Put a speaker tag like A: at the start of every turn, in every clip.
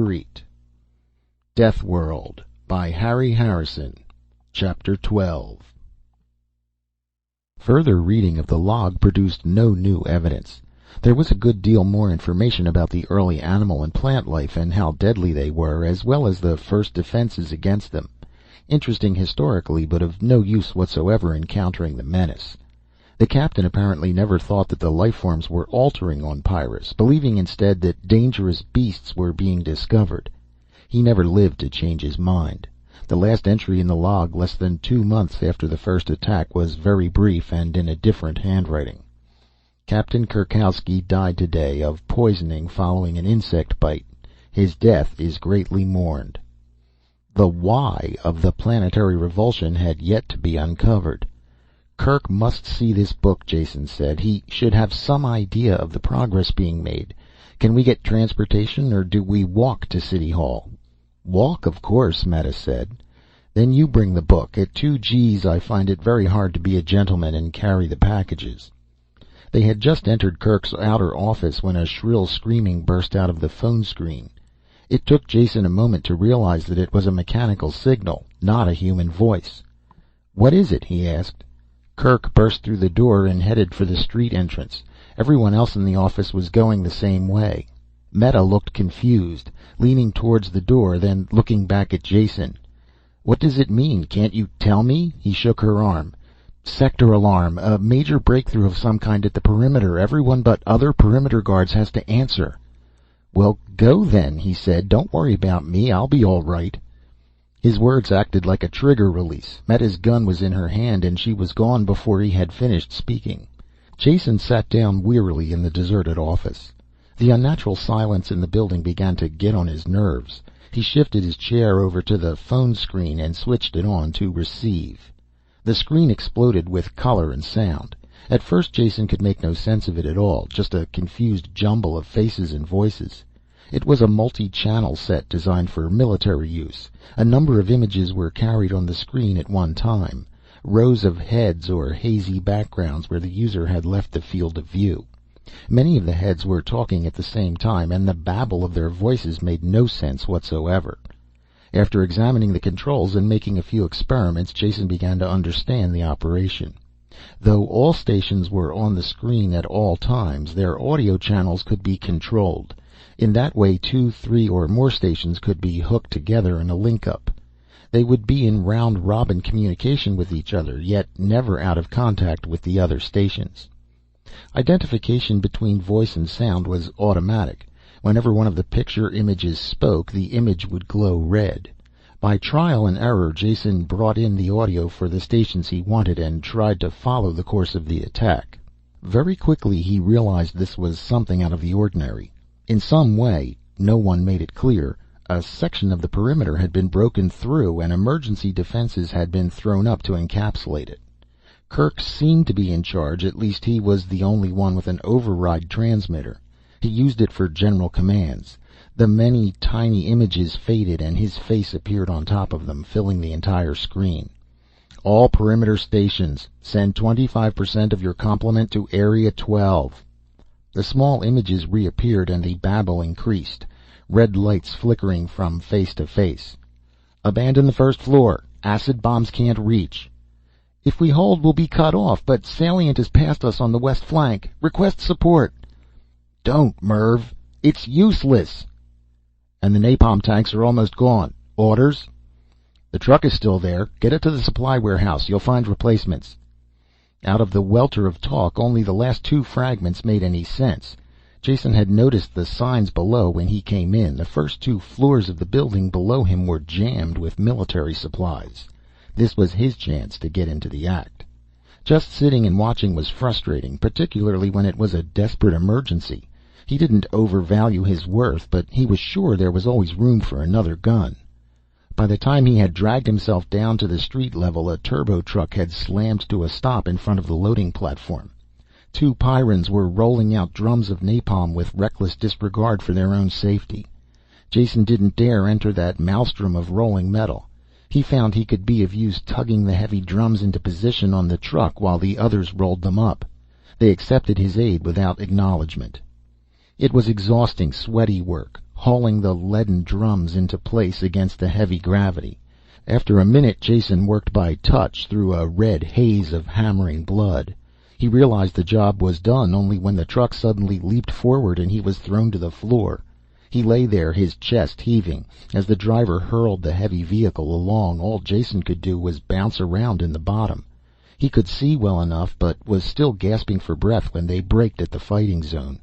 A: Street. Deathworld by Harry Harrison. Chapter 12. Further reading of the log produced no new evidence. There was a good deal more information about the early animal and plant life and how deadly they were, as well as the first defenses against them. Interesting historically, but of no use whatsoever in countering the menace. The captain apparently never thought that the life forms were altering on Pyrrhus, believing instead that dangerous beasts were being discovered. He never lived to change his mind. The last entry in the log, less than 2 months after the first attack, was very brief and in a different handwriting. Captain Kurkowski died today of poisoning following an insect bite. His death is greatly mourned. The why of the planetary revulsion had yet to be uncovered. Kirk must see this book, Jason said. He should have some idea of the progress being made. Can we get transportation, or do we walk to City Hall? Walk, of course, Meta said. Then you bring the book. At 2 Gs I find it very hard to be a gentleman and carry the packages. They had just entered Kirk's outer office when a shrill screaming burst out of the phone screen. It took Jason a moment to realize that it was a mechanical signal, not a human voice. "What is it?" he asked. Kirk burst through the door and headed for the street entrance. Everyone else in the office was going the same way. Meta looked confused, leaning towards the door, then looking back at Jason. "What does it mean? Can't you tell me?" He shook her arm. "Sector alarm. A major breakthrough of some kind at the perimeter. Everyone but other perimeter guards has to answer." "Well, go then," he said. "Don't worry about me. I'll be all right." His words acted like a trigger release. Meta's gun was in her hand, and she was gone before he had finished speaking. Jason sat down wearily in the deserted office. The unnatural silence in the building began to get on his nerves. He shifted his chair over to the phone screen and switched it on to receive. The screen exploded with color and sound. At first Jason could make no sense of it at all, just a confused jumble of faces and voices. It was a multi-channel set designed for military use. A number of images were carried on the screen at one time, rows of heads or hazy backgrounds where the user had left the field of view. Many of the heads were talking at the same time, and the babble of their voices made no sense whatsoever. After examining the controls and making a few experiments, Jason began to understand the operation. Though all stations were on the screen at all times, their audio channels could be controlled. In that way 2, 3, or more stations could be hooked together in a link-up. They would be in round-robin communication with each other, yet never out of contact with the other stations. Identification between voice and sound was automatic. Whenever one of the picture images spoke, the image would glow red. By trial and error, Jason brought in the audio for the stations he wanted and tried to follow the course of the attack. Very quickly he realized this was something out of the ordinary. In some way, no one made it clear, a section of the perimeter had been broken through and emergency defenses had been thrown up to encapsulate it. Kirk seemed to be in charge, at least he was the only one with an override transmitter. He used it for general commands. The many tiny images faded and his face appeared on top of them, filling the entire screen. "All perimeter stations, send 25% of your complement to Area 12. The small images reappeared and the babble increased, red lights flickering from face to face. "Abandon the first floor. Acid bombs can't reach." "If we hold, we'll be cut off, but salient is past us on the west flank. Request support." "Don't, Merv. It's useless." "And the napalm tanks are almost gone. Orders?" "The truck is still there. Get it to the supply warehouse. You'll find replacements." Out of the welter of talk, only the last 2 fragments made any sense. Jason had noticed the signs below when he came in. The first 2 floors of the building below him were jammed with military supplies. This was his chance to get into the act. Just sitting and watching was frustrating, particularly when it was a desperate emergency. He didn't overvalue his worth, but he was sure there was always room for another gun. By the time he had dragged himself down to the street level, a turbo truck had slammed to a stop in front of the loading platform. 2 Pyrans were rolling out drums of napalm with reckless disregard for their own safety. Jason didn't dare enter that maelstrom of rolling metal. He found he could be of use tugging the heavy drums into position on the truck while the others rolled them up. They accepted his aid without acknowledgement. It was exhausting, sweaty work. hauling the leaden drums into place against the heavy gravity. After a minute, Jason worked by touch through a red haze of hammering blood. He realized the job was done only when the truck suddenly leaped forward and he was thrown to the floor. He lay there, his chest heaving. As the driver hurled the heavy vehicle along, all Jason could do was bounce around in the bottom. He could see well enough, but was still gasping for breath when they braked at the fighting zone.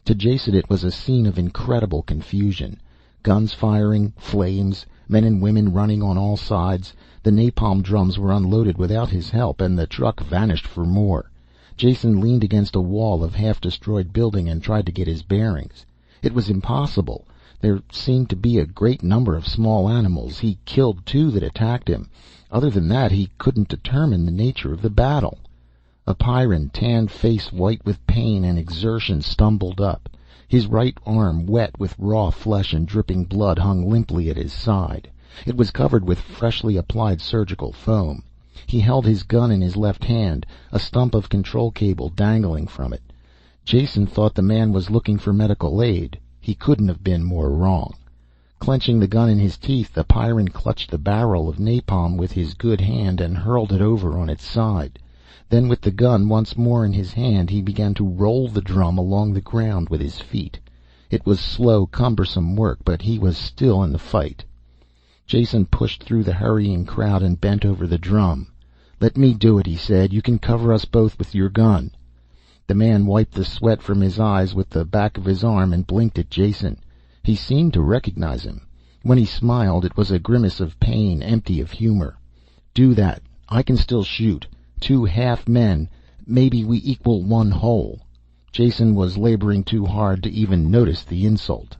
A: To Jason it was a scene of incredible confusion. Guns firing, flames, men and women running on all sides. The napalm drums were unloaded without his help, and the truck vanished for more. Jason leaned against a wall of half-destroyed building and tried to get his bearings. It was impossible. There seemed to be a great number of small animals. He killed 2 that attacked him. Other than that, he couldn't determine the nature of the battle. A Pyrran, tan face white with pain and exertion, stumbled up. His right arm, wet with raw flesh and dripping blood, hung limply at his side. It was covered with freshly applied surgical foam. He held his gun in his left hand, a stump of control cable dangling from it. Jason thought the man was looking for medical aid. He couldn't have been more wrong. Clenching the gun in his teeth, the Pyrran clutched the barrel of napalm with his good hand and hurled it over on its side. Then, with the gun once more in his hand, he began to roll the drum along the ground with his feet. It was slow, cumbersome work, but he was still in the fight. Jason pushed through the hurrying crowd and bent over the drum. "Let me do it," he said. "You can cover us both with your gun." The man wiped the sweat from his eyes with the back of his arm and blinked at Jason. He seemed to recognize him. When he smiled, it was a grimace of pain, empty of humor. "Do that. I can still shoot. 2 half men. Maybe we equal 1 whole." Jason was laboring too hard to even notice the insult.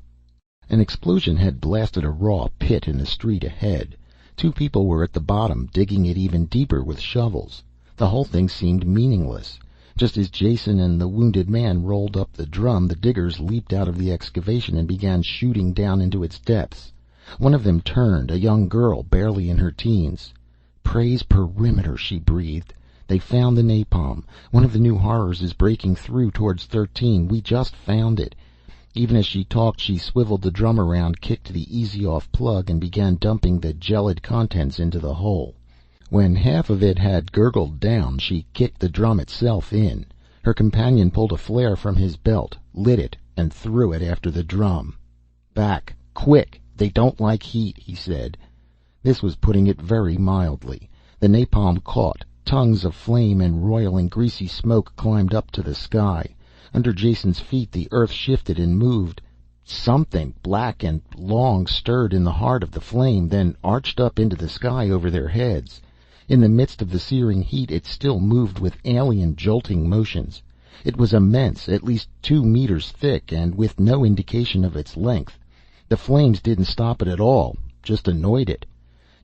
A: An explosion had blasted a raw pit in the street ahead. 2 people were at the bottom, digging it even deeper with shovels. The whole thing seemed meaningless. Just as Jason and the wounded man rolled up the drum, the diggers leaped out of the excavation and began shooting down into its depths. One of them turned, a young girl barely in her teens. "Praise perimeter," she breathed. "They found the napalm. One of the new horrors is breaking through towards 13. We just found it." Even as she talked, she swiveled the drum around, kicked the easy-off plug, and began dumping the gelid contents into the hole. When half of it had gurgled down, she kicked the drum itself in. Her companion pulled a flare from his belt, lit it, and threw it after the drum. "Back, quick! They don't like heat," he said. This was putting it very mildly. The napalm caught. Tongues of flame and roiling, greasy smoke climbed up to the sky. Under Jason's feet the earth shifted and moved. Something black and long stirred in the heart of the flame, then arched up into the sky over their heads. In the midst of the searing heat it still moved with alien, jolting motions. It was immense, at least 2 meters thick, and with no indication of its length. The flames didn't stop it at all, just annoyed it.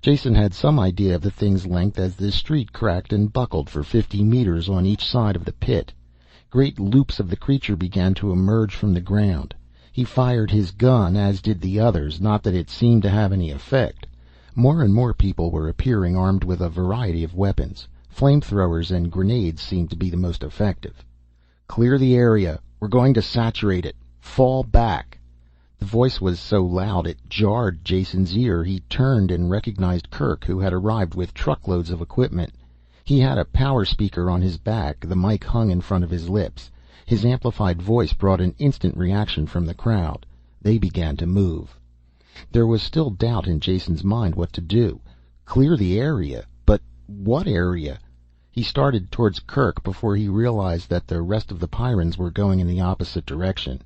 A: Jason had some idea of the thing's length as the street cracked and buckled for 50 meters on each side of the pit. Great loops of the creature began to emerge from the ground. He fired his gun, as did the others, not that it seemed to have any effect. More and more people were appearing, armed with a variety of weapons. Flamethrowers and grenades seemed to be the most effective. "Clear the area. We're going to saturate it. Fall back." The voice was so loud it jarred Jason's ear. He turned and recognized Kirk, who had arrived with truckloads of equipment. He had a power speaker on his back, the mic hung in front of his lips. His amplified voice brought an instant reaction from the crowd. They began to move. There was still doubt in Jason's mind what to do. Clear the area? But what area? He started towards Kirk before he realized that the rest of the Pyrans were going in the opposite direction.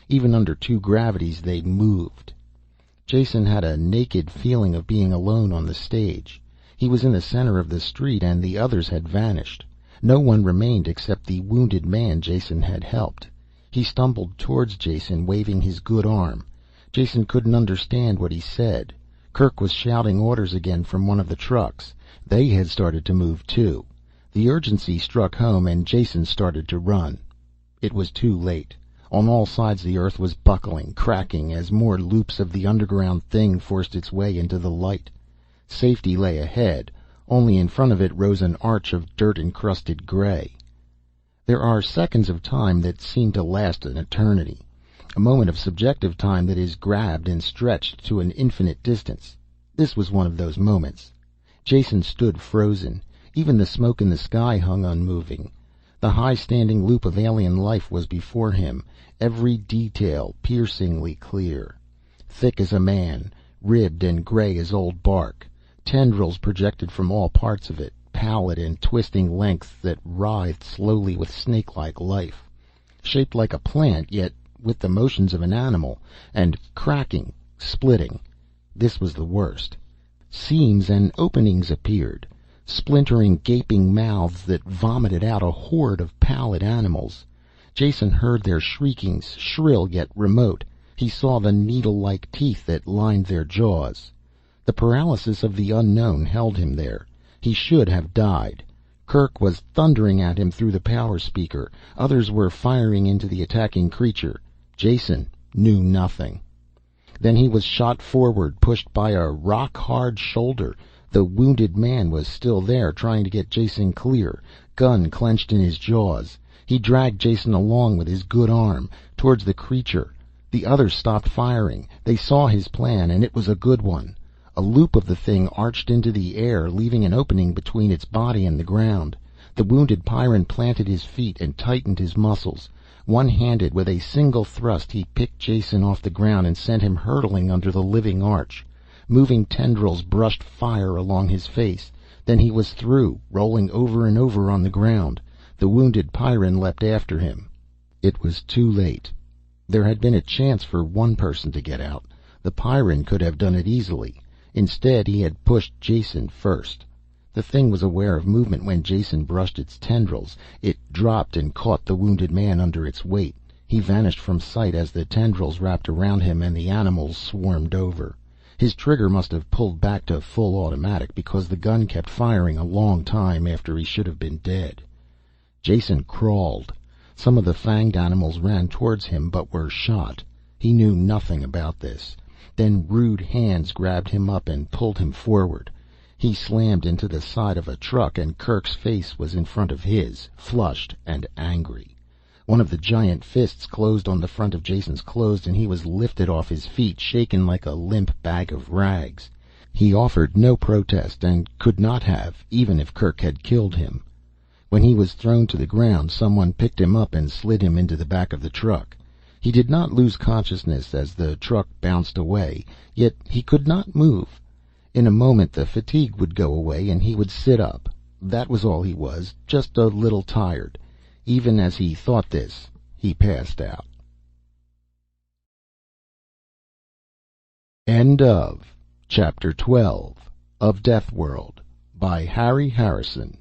A: Even under 2 gravities they moved. Jason had a naked feeling of being alone on the stage. He was in the center of the street and the others had vanished. No one remained except the wounded man Jason had helped. He stumbled towards Jason, waving his good arm. Jason couldn't understand what he said. Kirk was shouting orders again from one of the trucks. They had started to move too. The urgency struck home and Jason started to run. It was too late. On all sides the earth was buckling, cracking, as more loops of the underground thing forced its way into the light. Safety lay ahead. Only in front of it rose an arch of dirt-encrusted gray. There are seconds of time that seem to last an eternity. A moment of subjective time that is grabbed and stretched to an infinite distance. This was one of those moments. Jason stood frozen. Even the smoke in the sky hung unmoving. The high-standing loop of alien life was before him, every detail piercingly clear. Thick as a man, ribbed and gray as old bark. Tendrils projected from all parts of it, pallid and twisting lengths that writhed slowly with snake-like life. Shaped like a plant, yet with the motions of an animal, and cracking, splitting. This was the worst. Seams and openings appeared, splintering, gaping mouths that vomited out a horde of pallid animals. Jason heard their shriekings, shrill yet remote. He saw the needle-like teeth that lined their jaws. The paralysis of the unknown held him there. He should have died. Kirk was thundering at him through the power speaker. Others were firing into the attacking creature. Jason knew nothing. Then he was shot forward, pushed by a rock-hard shoulder. The wounded man was still there, trying to get Jason clear, gun clenched in his jaws. He dragged Jason along with his good arm, towards the creature. The others stopped firing. They saw his plan, and it was a good one. A loop of the thing arched into the air, leaving an opening between its body and the ground. The wounded Pyrran planted his feet and tightened his muscles. One-handed, with a single thrust, he picked Jason off the ground and sent him hurtling under the living arch. Moving tendrils brushed fire along his face. Then he was through, rolling over and over on the ground. The wounded Pyrran leapt after him. It was too late. There had been a chance for one person to get out. The Pyrran could have done it easily. Instead, he had pushed Jason first. The thing was aware of movement when Jason brushed its tendrils. It dropped and caught the wounded man under its weight. He vanished from sight as the tendrils wrapped around him and the animals swarmed over. His trigger must have pulled back to full automatic, because the gun kept firing a long time after he should have been dead. Jason crawled. Some of the fanged animals ran towards him but were shot. He knew nothing about this. Then rude hands grabbed him up and pulled him forward. He slammed into the side of a truck, and Kirk's face was in front of his, flushed and angry. One of the giant fists closed on the front of Jason's clothes, and he was lifted off his feet, shaken like a limp bag of rags. He offered no protest, and could not have, even if Kirk had killed him. When he was thrown to the ground, someone picked him up and slid him into the back of the truck. He did not lose consciousness as the truck bounced away, yet he could not move. In a moment the fatigue would go away and he would sit up. That was all he was, just a little tired. Even as he thought this, he passed out. End of Chapter 12 of Deathworld by Harry Harrison.